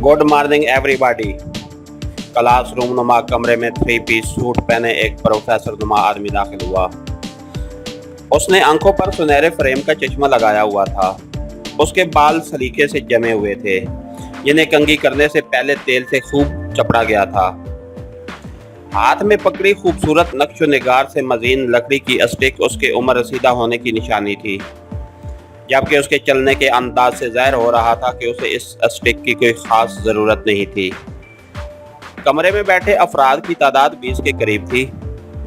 Good morning everybody. Class room नुमा कमरे में 3 पीस सूट पहने एक प्रोफेसर नुमा आदमी दाखिल हुआ। उसने आंखों पर सुनहरे फ्रेम का चश्मा लगाया हुआ था। उसके बाल सलीके से जमे हुए थे, जिन्हें कंघी करने से पहले तेल से खूब चपड़ा गया था। हाथ में पकड़ी खूबसूरत नक्श निगार से मजीन लकड़ी की स्टिक उसके उम्र रसीदा होने की निशानी थी, जबकि उसके चलने के अंदाज से ज़ाहिर हो रहा था कि उसे इस स्टिक की कोई ख़ास ज़रूरत नहीं थी। कमरे में बैठे अफराद की तादाद 20 के करीब थी,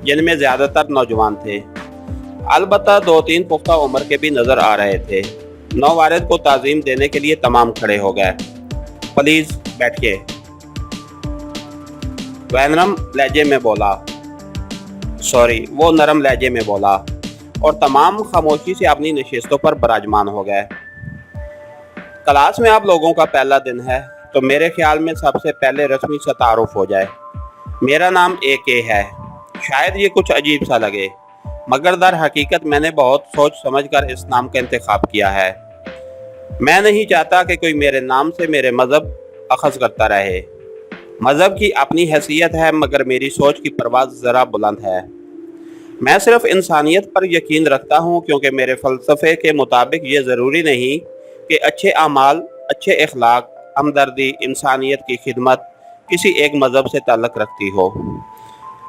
जिनमें ज़्यादातर नौजवान थे। अलबत्ता 2-3 पुख्ता उम्र के भी नज़र आ रहे थे। नौवारिद को ताज़ीम देने के लिए तमाम खड़े हो गए। प्लीज़ बैठिए, वह नरम लहजे में बोला। वो नरम लहजे में बोला और तमाम खामोशी से अपनी नशिस्तों पर बराजमान हो गए। क्लास में आप लोगों का पहला दिन है, तो मेरे ख्याल में सबसे पहले रस्मी सा तारुफ हो जाए। मेरा नाम AK है। शायद ये कुछ अजीब सा लगे, मगर दर हकीकत मैंने बहुत सोच समझ कर इस नाम का इंतखाब किया है। मैं नहीं चाहता कि कोई मेरे नाम से मेरे मज़हब अखज़ करता रहे। मज़हब की अपनी हैसियत है, मगर मेरी सोच की परवाज़ ज़रा बुलंद है। मैं सिर्फ इंसानियत पर यकीन रखता हूँ, क्योंकि मेरे फ़लसफ़े के मुताबिक ये ज़रूरी नहीं कि अच्छे अमाल, अच्छे अखलाक, हमदर्दी, इंसानियत की खिदमत किसी एक मज़हब से ताल्लुक़ रखती हो।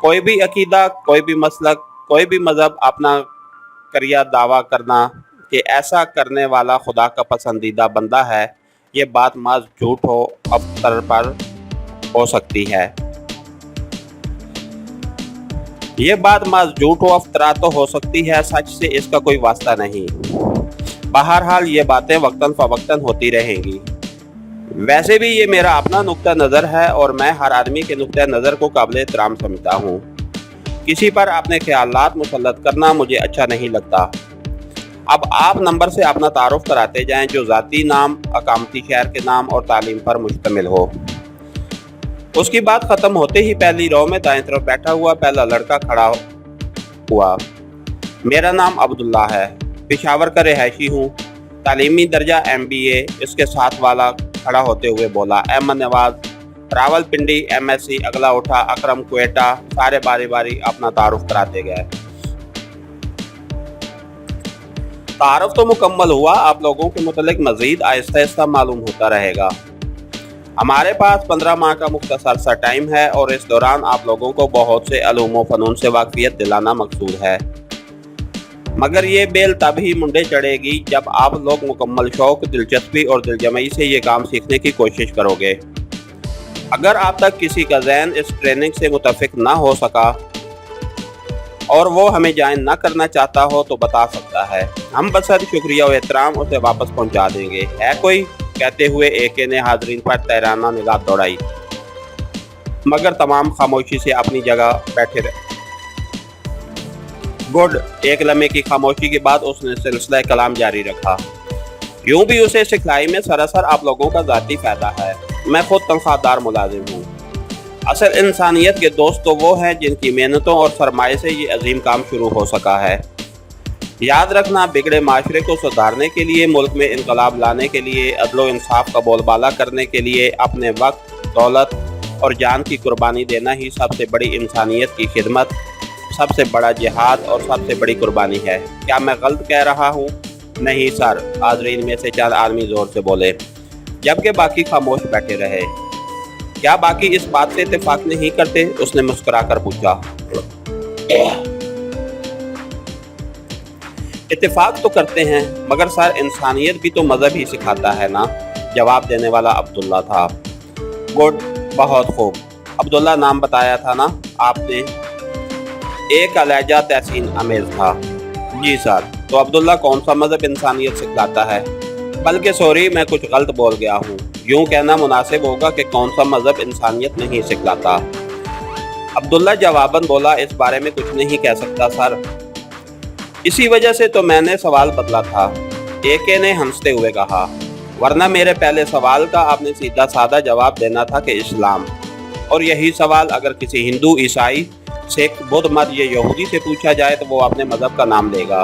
कोई भी अकीदा, कोई भी मसलक, कोई भी मज़हब अपना करिया दावा करना कि ऐसा करने वाला खुदा का पसंदीदा बंदा है, ये बात माज़ झूठ हो अफ्तर पर हो सकती है। ये बात माज़ झूठ व अफ्तरा तो हो सकती है, सच से इसका कोई वास्ता नहीं। बहरहाल ये बातें वक्तन फ़वक्तन होती रहेंगी। वैसे भी ये मेरा अपना नुक्ता नज़र है और मैं हर आदमी के नुक्ता नज़र को काबिल एहतराम समझता हूँ। किसी पर अपने ख्यालात मुसल्लत करना मुझे अच्छा नहीं लगता। अब आप नंबर से अपना तारुफ कराते जाएं, जो ज़ाती नाम, अकामती शहर के नाम और तालीम पर मुश्तमिल हो। उसकी बात ख़त्म होते ही पहली रो में दाएं तरफ बैठा हुआ पहला लड़का खड़ा हुआ। मेरा नाम अब्दुल्ला है, पेशावर का रिहायशी हूँ, तालीमी दर्जा MBA। इसके साथ वाला खड़ा होते हुए बोला। अहमद नवाज, रावलपिंडी MSc। अगला उठा अकरम, क्वेटा। सारे बारी बारी अपना तारुफ कराते गए। तारुफ तो मुकम्मल हुआ, आप लोगों के मुतल्लिक मज़ीद आहिस्ता आहिस्ता मालूम होता रहेगा। हमारे पास 15 माह का मुख्तसर सा टाइम है और इस दौरान आप लोगों को बहुत से अलूम व फ़नून से वाक़फ़ियत दिलाना मकसूद है। मगर ये बेल तब ही मुंडे चढ़ेगी जब आप लोग मुकम्मल शौक़, दिलचस्पी और दिलजमई से ये काम सीखने की कोशिश करोगे। अगर आप तक किसी का ज़हन इस ट्रेनिंग से मुतफ़िक ना हो सका और वो हमें ज्वाइन ना करना चाहता हो, तो बता सकता है। हम बसर शुक्रिया और एहतराम उसे वापस पहुँचा देंगे। है कोई? कहते हुए AK ने हाज़रीन पर तैराना निगाह दौड़ाई, मगर तमाम खामोशी से अपनी जगह बैठे रहे। गुड। एक लम्हे की खामोशी के बाद उसने सिलसिला कलाम जारी रखा। यूं भी उसे सिखलाई में सरासर आप लोगों का ज़ाती फ़ायदा है। मैं खुद तनख्वाहदार मुलाजिम हूँ। असल इंसानियत के दोस्त तो वो हैं जिनकी मेहनतों और सरमाए से ये अजीम काम शुरू हो सका है। याद रखना, बिगड़े माशरे को सुधारने के लिए, मुल्क में इनकलाब लाने के लिए, अदलो इंसाफ का बोलबाला करने के लिए अपने वक्त, दौलत और जान की कुर्बानी देना ही सबसे बड़ी इंसानियत की खिदमत, सबसे बड़ा जिहाद और सबसे बड़ी कुर्बानी है। क्या मैं गलत कह रहा हूँ? नहीं सर, हाज़रीन में से चंद आदमी ज़ोर से बोले, जबकि बाकी खामोश बैठे रहे। क्या बाकी इस बात से इत्तेफाक नहीं करते? उसने मुस्कुरा कर पूछा। इत्तेफाक तो करते हैं, मगर सर इंसानियत भी तो मज़हब ही सिखाता है ना। जवाब देने वाला अब्दुल्ला था। गुड, बहुत खूब। अब्दुल्ला नाम बताया था ना आपने? एक का लहजा तहसीन अमेज़ था। जी सर। तो अब्दुल्ला कौन सा मज़हब इंसानियत सिखलाता है? बल्कि सॉरी, मैं कुछ गलत बोल गया हूँ। यूँ कहना मुनासिब होगा कि कौन सा मज़हब इंसानियत नहीं सिखलाता। अब्दुल्ला जवाबन बोला, इस बारे में कुछ नहीं कह सकता सर। इसी वजह से तो मैंने सवाल बदला था। AK ने हंसते हुए कहा, वरना मेरे पहले सवाल का आपने सीधा साधा जवाब देना था कि इस्लाम। और यही सवाल अगर किसी हिंदू, ईसाई, सिख, बुद्ध मत या यहूदी से पूछा जाए तो वो अपने मज़हब का नाम लेगा।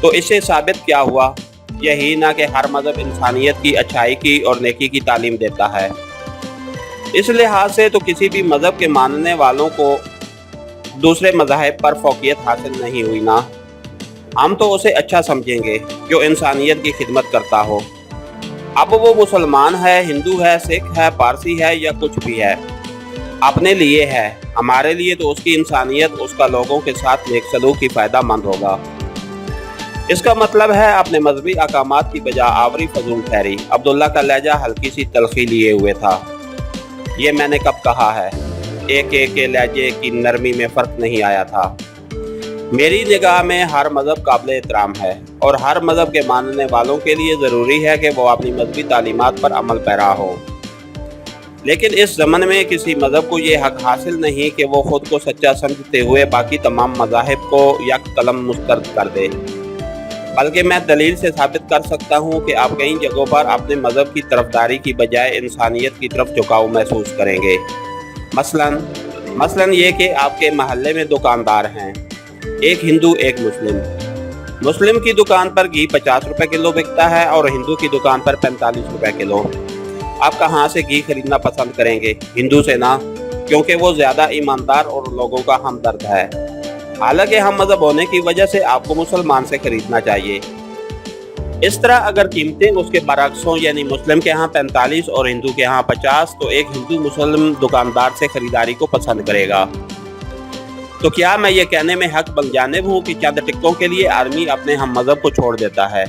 तो इससे साबित क्या हुआ? यही ना कि हर मज़हब इंसानियत की, अच्छाई की और नेकी की तालीम देता है। इस लिहाज से तो किसी भी मज़हब के मानने वालों को दूसरे मज़ाहिब पर फौकियत हासिल नहीं हुई ना। हम तो उसे अच्छा समझेंगे जो इंसानियत की खिदमत करता हो। अब वो मुसलमान है, हिंदू है, सिख है, पारसी है या कुछ भी है, अपने लिए है। हमारे लिए तो उसकी इंसानियत, उसका लोगों के साथ नेक सलूक ही फ़ायदा मंद होगा। इसका मतलब है अपने मजहबी अहकामात की बजा आवरी फजूल ठहरी। अब्दुल्ला का लहजा हल्की सी तलखी लिए हुए था। ये मैंने कब कहा है? एक के लहजे की नरमी में फ़र्क नहीं आया था। मेरी निगाह में हर मज़हब काबिल एहतराम है और हर मज़हब के मानने वालों के लिए ज़रूरी है कि वो अपनी मजहबी तालीमात पर अमल पैरा हो। लेकिन इस ज़माने में किसी मज़हब को ये हक़ हासिल नहीं कि वो ख़ुद को सच्चा समझते हुए बाकी तमाम मज़ाहिब को यक कलम मुस्तरद कर दे। बल्कि मैं दलील से साबित कर सकता हूँ कि आप कई जगहों पर अपने मज़हब की तरफदारी की बजाय इंसानियत की तरफ झुकाव महसूस करेंगे। मसलन ये कि आपके महल्ले में दुकानदार हैं, एक हिंदू एक मुस्लिम। मुस्लिम की दुकान पर घी 50 रुपए किलो बिकता है और हिंदू की दुकान पर 45 रुपए किलो। आप कहाँ से घी खरीदना पसंद करेंगे? हिंदू से ना, क्योंकि वो ज़्यादा ईमानदार और लोगों का हमदर्द है। हालांकि हम मज़हब होने की वजह से आपको मुसलमान से खरीदना चाहिए। इस तरह अगर कीमतें उसके बरअक्स हों, यानी मुस्लिम के यहाँ 45 और हिंदू के यहाँ 50, तो एक हिंदू मुस्लिम दुकानदार से खरीदारी को पसंद करेगा। तो क्या मैं ये कहने में हक बनजानिब हूँ कि चंद टिक्कों के लिए आदमी अपने हम मज़हब को छोड़ देता है?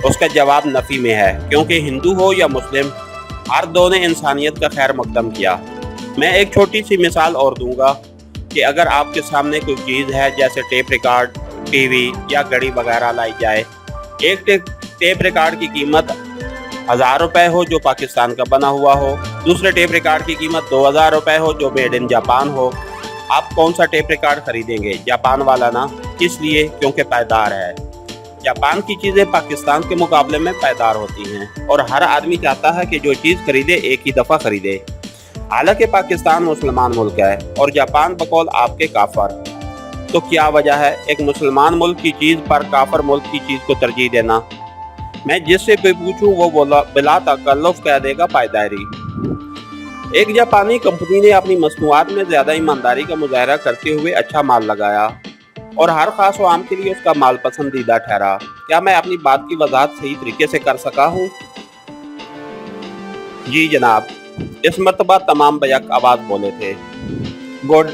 उसका जवाब नफ़ी में है, क्योंकि हिंदू हो या मुस्लिम, हर दो ने इंसानियत का खैर मकदम किया। मैं एक छोटी सी मिसाल और दूंगा कि अगर आपके सामने कोई चीज़ है, जैसे टेप रिकॉर्ड, टीवी या घड़ी वगैरह लाई जाए। एक टेप रिकॉर्ड की कीमत 1000 रुपये हो जो पाकिस्तान का बना हुआ हो, दूसरे टेप रिकॉर्ड की कीमत 2000 रुपये हो जो मेड इन जापान हो। आप कौन सा टेप रिकॉर्ड खरीदेंगे? जापान वाला ना। किस लिए? क्योंकि पायदार है। जापान की चीज़ें पाकिस्तान के मुकाबले में पायदार होती हैं और हर आदमी चाहता है कि जो चीज़ खरीदे एक ही दफ़ा खरीदे। हालांकि पाकिस्तान मुसलमान मुल्क है और जापान बकौल आपके काफर। तो क्या वजह है एक मुसलमान मुल्क की चीज़ पर काफर मुल्क की चीज़ को तरजीह देना? मैं जिससे भी पूछूं वो बिला तकल्लुफ़ कह देगा पायदारी। एक जापानी कंपनी ने अपनी मसनूआत में ज़्यादा ईमानदारी का मुजाहरा करते हुए अच्छा माल लगाया और हर ख़ास आम के लिए उसका माल पसंदीदा ठहरा। क्या मैं अपनी बात की वजाहत सही तरीके से कर सका हूँ? जी जनाब, इस मरतबा तमाम बैक आवाज़ बोले थे। गुड।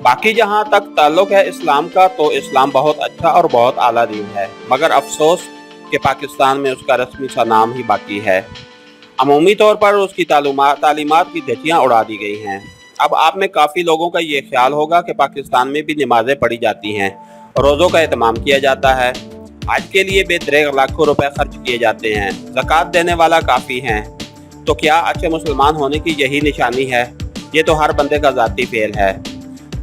बाकी जहाँ तक ताल्लुक़ है इस्लाम का, तो इस्लाम बहुत अच्छा और बहुत आला दीन है, मगर अफसोस कि पाकिस्तान में उसका रस्मी सा नाम ही बाकी है। अमूमी तौर पर उसकी तालीमात की धज्जियाँ उड़ा दी गई हैं। अब आप में काफ़ी लोगों का ये ख्याल होगा कि पाकिस्तान में भी नमाज़ें पढ़ी जाती हैं, रोज़ों का एहतमाम किया जाता है, हज के लिए बेदरेग लाखों रुपए खर्च किए जाते हैं, ज़कात देने वाला काफ़ी हैं। तो क्या अच्छे मुसलमान होने की यही निशानी है? ये तो हर बंदे का ज़ाती फेल है,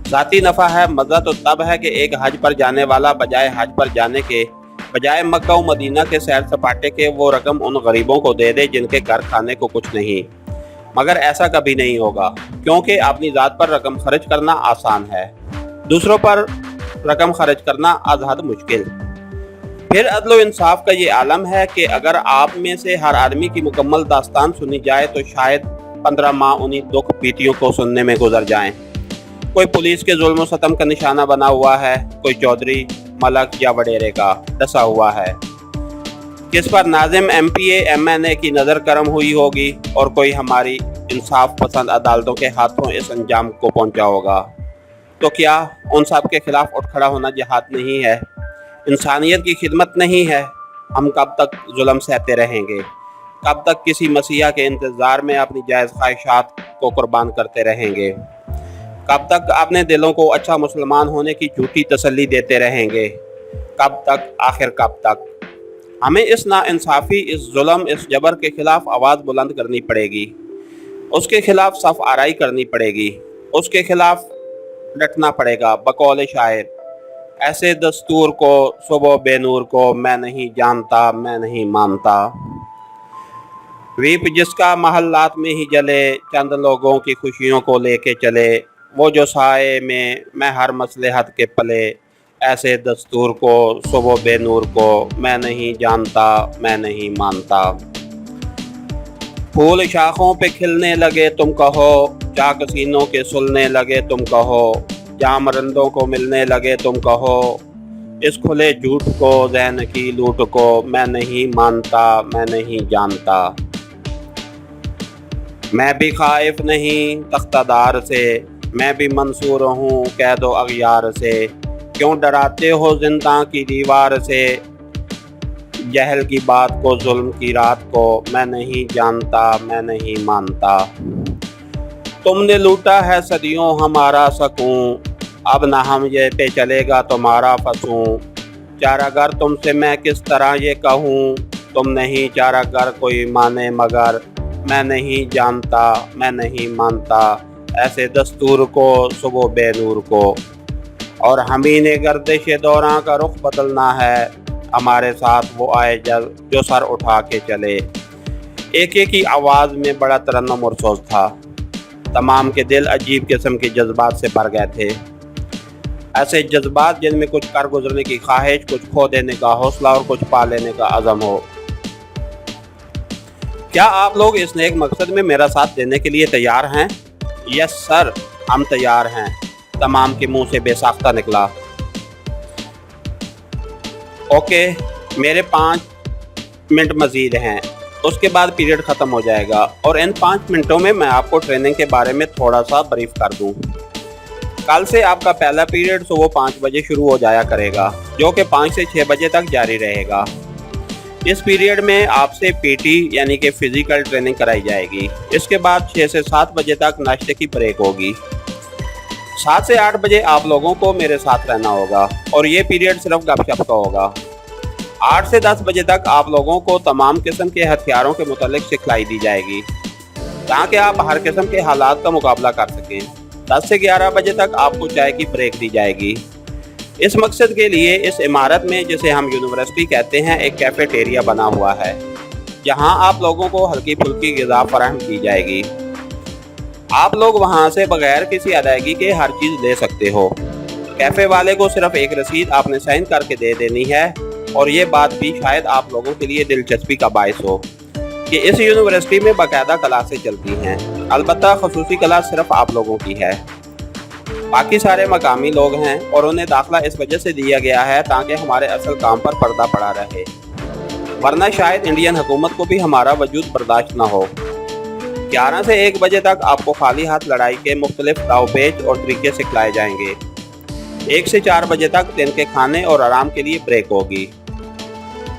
ज़ाती नफ़ा है। मज़ा तो तब है कि एक हज पर जाने वाला बजाय हज पर जाने के, बजाय मक्का व मदीना के सैर सपाटे के, वो रकम उन गरीबों को दे दे जिनके घर खाने को कुछ नहीं। मगर ऐसा कभी नहीं होगा, क्योंकि अपनी ज़ात पर रकम खर्च करना आसान है, दूसरों पर रकम खर्च करना अज़हद मुश्किल। फिर अदल इंसाफ का ये आलम है कि अगर आप में से हर आदमी की मुकम्मल दास्तान सुनी जाए तो शायद 15 माह उन्हीं दुख पीटियों को सुनने में गुजर जाएं। कोई पुलिस के जुल्म सतम का निशाना बना हुआ है, कोई चौधरी, मलक या वडेरे का डसा हुआ है, किस पर नाजिम MPA MNA की नज़र करम हुई होगी और कोई हमारी इंसाफ पसंद अदालतों के हाथों इस अंजाम को पहुंचा होगा। तो क्या उन सब के खिलाफ उठ खड़ा होना जिहाद नहीं है? इंसानियत की खिदमत नहीं है? हम कब तक जुल्म सहते रहेंगे? कब तक किसी मसीहा के इंतज़ार में अपनी जायज़ ख्वाहिशात को कुर्बान करते रहेंगे? कब तक अपने दिलों को अच्छा मुसलमान होने की झूठी तसल्ली देते रहेंगे? कब तक? आखिर कब तक? हमें इस नाइंसाफ़ी, इस जुल्म, इस जबर के ख़िलाफ़ आवाज़ बुलंद करनी पड़ेगी, उसके ख़िलाफ़ सफ़ आराई करनी पड़ेगी, उसके ख़िलाफ़ डटना पड़ेगा। बकौल शायर, ऐसे दस्तूर को, सुबह बेनूर को, मैं नहीं जानता, मैं नहीं मानता। वीप जिसका महल्लात में ही जले, चंद लोगों की खुशियों को लेके चले, वो जो साए में मैं हर मसलहत के पले, ऐसे दस्तूर को, सुबह बेनूर को, मैं नहीं जानता, मैं नहीं मानता। फूल शाखों पे खिलने लगे तुम कहो, चाक सीनों के सुलने लगे तुम कहो, जाम रंदों को मिलने लगे तुम कहो, इस खुले झूठ को ज़हन की लूट को मैं नहीं मानता मैं नहीं जानता। मैं भी खाइफ नहीं तख्तादार से, मैं भी मंसूर हूँ कैदो अगयार से, क्यों डराते हो जिंदा की दीवार से, जहल की बात को जुल्म की रात को मैं नहीं जानता मैं नहीं मानता। तुमने लूटा है सदियों हमारा सकून, अब न हम ये पे चलेगा तुम्हारा फसूं, चारागर तुमसे मैं किस तरह ये कहूँ, तुम नहीं चारागर कोई माने मगर मैं नहीं जानता मैं नहीं मानता, ऐसे दस्तूर को सुबह बेनूर को। और हमी ने गर्दिश दौरां का रुख बदलना है, हमारे साथ वो आए जो सर उठा के चले। एक एक की आवाज़ में बड़ा तरन्नुम और सोच था, तमाम के दिल अजीब किस्म के जज्बात से भर गए थे, ऐसे जज्बात जिनमें कुछ कर गुजरने की ख्वाहिश, कुछ खो देने का हौसला और कुछ पा लेने का अज़म हो। क्या आप लोग इस नेक मकसद में मेरा साथ देने के लिए तैयार हैं? यस सर, हम तैयार हैं, तमाम के मुंह से बेसाख्ता निकला। ओके, मेरे 5 मिनट मज़ीद हैं, उसके बाद पीरियड ख़त्म हो जाएगा और इन 5 मिनटों में मैं आपको ट्रेनिंग के बारे में थोड़ा सा ब्रीफ कर दूं। कल से आपका पहला पीरियड सुबह 5 बजे शुरू हो जाया करेगा, जो कि 5 से 6 बजे तक जारी रहेगा। इस पीरियड में आपसे पीटी यानी कि फ़िज़िकल ट्रेनिंग कराई जाएगी। इसके बाद 6 से 7 बजे तक नाश्ते की ब्रेक होगी। 7 से 8 बजे आप लोगों को मेरे साथ रहना होगा और ये पीरियड सिर्फ गपशप का होगा। 8 से 10 बजे तक आप लोगों को तमाम किस्म के हथियारों के मुतालिक सिखलाई दी जाएगी ताकि आप हर किस्म के हालात का मुकाबला कर सकें। 10 से 11 बजे तक आपको चाय की ब्रेक दी जाएगी। इस मकसद के लिए इस इमारत में, जिसे हम यूनिवर्सिटी कहते हैं, एक कैफेटेरिया बना हुआ है जहां आप लोगों को हल्की फुल्की ग़िज़ा फराहम की जाएगी। आप लोग वहां से बगैर किसी अदायगी के हर चीज़ ले सकते हो। कैफ़े वाले को सिर्फ एक रसीद आपने साइन करके दे देनी है और ये बात भी शायद आप लोगों के लिए दिलचस्पी का बायस हो कि इस यूनिवर्सिटी में बाकायदा क्लासें चलती हैं। अलबत्ता खसूसी क्लास सिर्फ आप लोगों की है, बाकी सारे मकामी लोग हैं और उन्हें दाखिला इस वजह से दिया गया है ताकि हमारे असल काम पर पर्दा पड़ा रहे, वरना शायद इंडियन हुकूमत को भी हमारा वजूद बर्दाश्त न हो। 11 से 1 बजे तक आपको खाली हाथ लड़ाई के मुख्तलिफ दावपेच और तरीके सिखलाए जाएंगे। 1 से 4 बजे तक दिन के खाने और आराम के लिए ब्रेक होगी।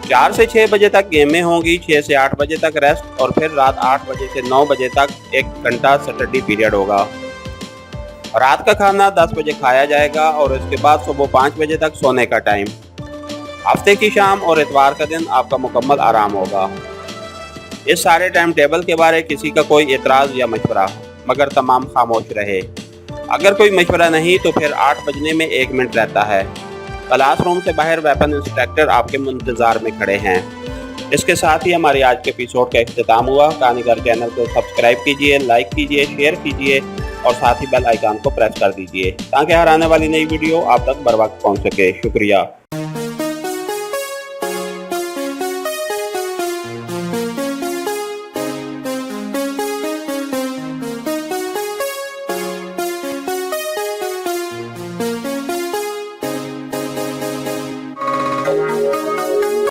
4 से 6 बजे तक गेमें होंगी। 6 से 8 बजे तक रेस्ट और फिर रात 8 बजे से 9 बजे तक 1 घंटा स्टडी पीरियड होगा। रात का खाना 10 बजे खाया जाएगा और इसके बाद सुबह 5 बजे तक सोने का टाइम। हफ्ते की शाम और इतवार का दिन आपका मुकम्मल आराम होगा। इस सारे टाइम टेबल के बारे किसी का कोई एतराज़ या मशवरा, मगर तमाम खामोश रहे। अगर कोई मशवरा नहीं तो फिर 8 बजने में 1 मिनट रहता है। क्लास रूम से बाहर वेपन इंस्ट्रक्टर आपके इंतज़ार में खड़े हैं। इसके साथ ही हमारे आज के एपिसोड का इख्तिताम हुआ। कहानीगर चैनल को सब्सक्राइब कीजिए, लाइक कीजिए, शेयर कीजिए और साथ ही बेल आइकन को प्रेस कर दीजिए ताकि हर आने वाली नई वीडियो आप तक बर वक्त पहुँच सके। शुक्रिया।